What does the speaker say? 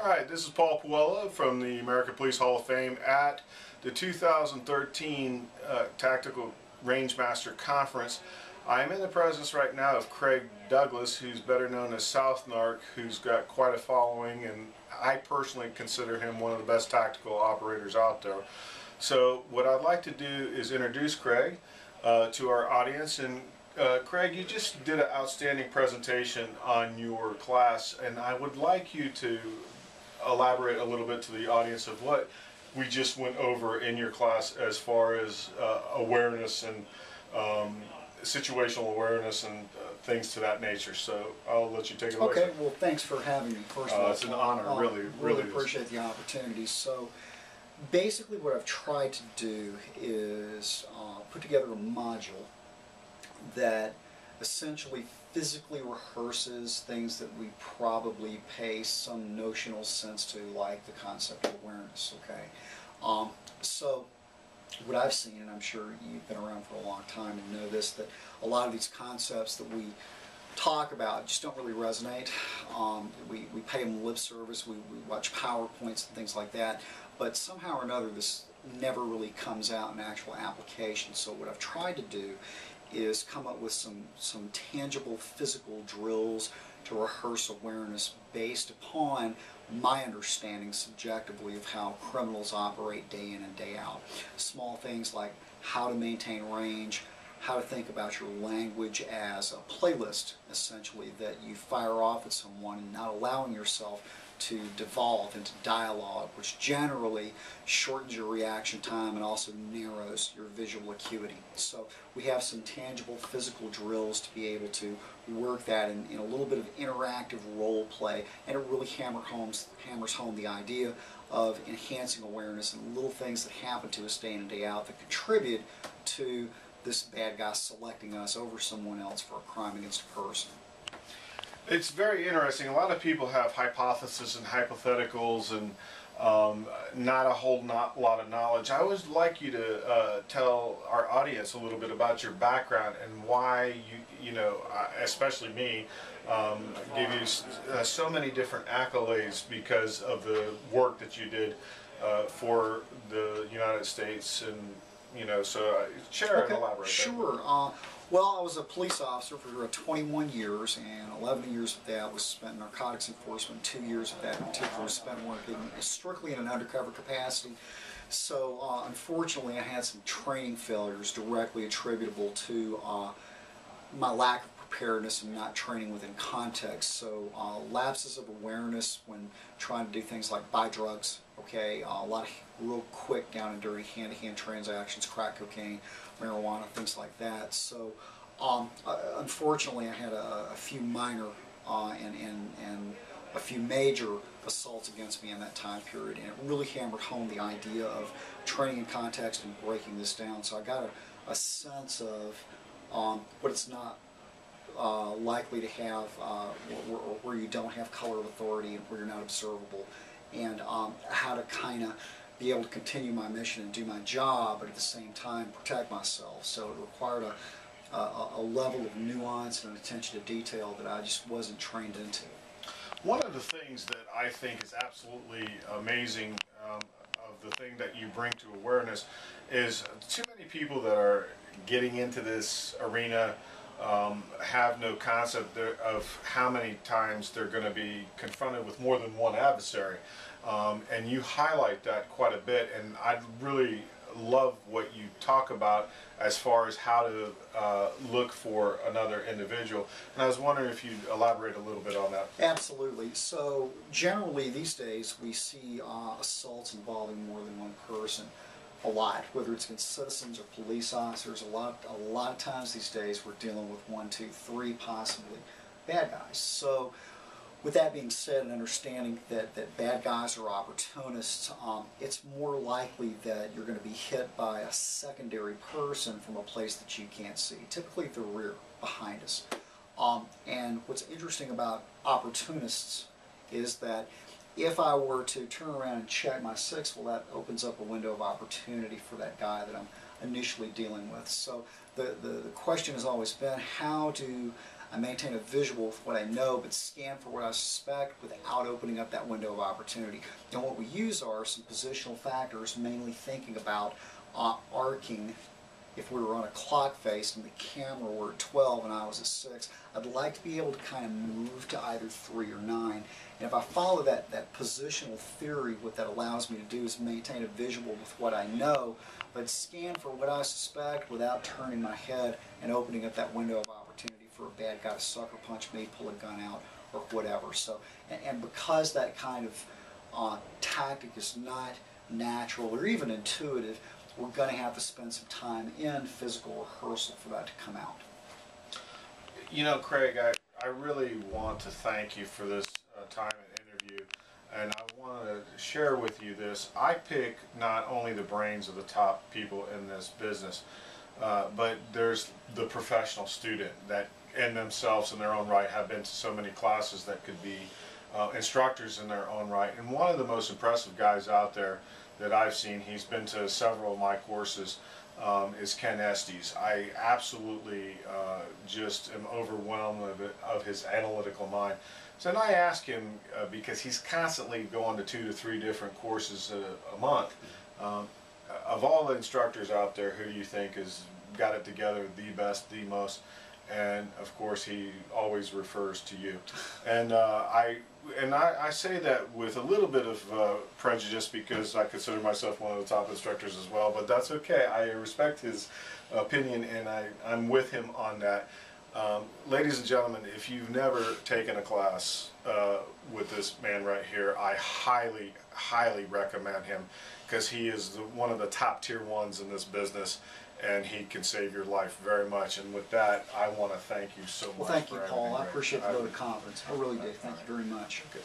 All right, this is Paul Pawela from the American Police Hall of Fame at the 2013 Tactical Rangemaster Conference. I'm in the presence right now of Craig Douglas, who's better known as South Narq, who's got quite a following, and I personally consider him one of the best tactical operators out there. So what I'd like to do is introduce Craig to our audience. And Craig, you just did an outstanding presentation on your class, and I would like you to elaborate a little bit to the audience of what we just went over in your class as far as awareness and situational awareness and things to that nature. So I'll let you take it away. Okay, well, thanks for having me. First of all, it's an honor, really appreciate the opportunity. So basically what I've tried to do is put together a module that essentially physically rehearses things that we probably pay some notional sense to, like the concept of awareness. Okay, so what I've seen, and I'm sure you've been around for a long time and know this, that a lot of these concepts that we talk about just don't really resonate. We pay them lip service, we watch PowerPoints and things like that, but somehow or another this never really comes out in actual application. So what I've tried to do is come up with some tangible physical drills to rehearse awareness based upon my understanding subjectively of how criminals operate day in and day out. Small things like how to maintain range, how to think about your language as a playlist, essentially, that you fire off at someone and not allowing yourself to devolve into dialogue, which generally shortens your reaction time and also narrows your visual acuity. So we have some tangible physical drills to be able to work that in a little bit of interactive role play, and it really hammers home the idea of enhancing awareness and little things that happen to us day in and day out that contribute to this bad guy selecting us over someone else for a crime against a person. It's very interesting. A lot of people have hypotheses and hypotheticals and not a whole lot of knowledge. I would like you to tell our audience a little bit about your background and why you know, especially me, gave you so many different accolades because of the work that you did for the United States, and you know, so share and elaborate. Sure. Well, I was a police officer for 21 years, and 11 years of that was spent in narcotics enforcement. 2 years of that in particular was spent working strictly in an undercover capacity. So unfortunately, I had some training failures directly attributable to my lack of preparedness and not training within context. So lapses of awareness when trying to do things like buy drugs, okay, a lot of real quick down and dirty hand-to-hand transactions, crack cocaine, marijuana, things like that. So unfortunately I had a few minor and a few major assaults against me in that time period, and it really hammered home the idea of training in context and breaking this down. So I got a sense of what it's not likely to have where you don't have color of authority and where you're not observable, and how to kind of be able to continue my mission and do my job, but at the same time protect myself. So it required a level of nuance and an attention to detail that I just wasn't trained into. One of the things that I think is absolutely amazing of the thing that you bring to awareness is too many people that are getting into this arena have no concept of how many times they're going to be confronted with more than one adversary. And you highlight that quite a bit, and I really love what you talk about as far as how to look for another individual. And I was wondering if you'd elaborate a little bit on that. Absolutely. So generally these days we see assaults involving more than one person a lot, whether it's against citizens or police officers. A lot of times these days we're dealing with 1, 2, 3 possibly bad guys. So with that being said, and understanding that bad guys are opportunists, it's more likely that you're going to be hit by a secondary person from a place that you can't see, typically the rear, behind us. And what's interesting about opportunists is that if I were to turn around and check my 6, well, that opens up a window of opportunity for that guy that I'm initially dealing with. So the question has always been, how do I maintain a visual with what I know, but scan for what I suspect without opening up that window of opportunity. And what we use are some positional factors, mainly thinking about arcing. If we were on a clock face and the camera were at 12 and I was at 6, I'd like to be able to kind of move to either 3 or 9. And if I follow that positional theory, what that allows me to do is maintain a visual with what I know, but scan for what I suspect without turning my head and opening up that window of opportunity for a bad guy to sucker punch me, pull a gun out, or whatever. So, and because that kind of tactic is not natural or even intuitive, we're going to have to spend some time in physical rehearsal for that to come out. You know, Craig, I really want to thank you for this time and interview, and I want to share with you this. I pick not only the brains of the top people in this business, but there's the professional student that in themselves in their own right have been to so many classes that could be instructors in their own right. And one of the most impressive guys out there that I've seen, he's been to several of my courses, is Ken Estes. I absolutely just am overwhelmed of his analytical mind. So then I ask him, because he's constantly going to 2 to 3 different courses a month, of all the instructors out there, who do you think has got it together the best, the most? And of course he always refers to you. And I say that with a little bit of prejudice, because I consider myself one of the top instructors as well, but that's okay. I respect his opinion, and I'm with him on that. Ladies and gentlemen, if you've never taken a class with this man right here, I highly, highly recommend him, because he is one of the top tier ones in this business, and he can save your life very much. And with that, I want to thank you so much. Well, thank you, Paul. I appreciate the vote of confidence. I really do. Thank you very much. Okay.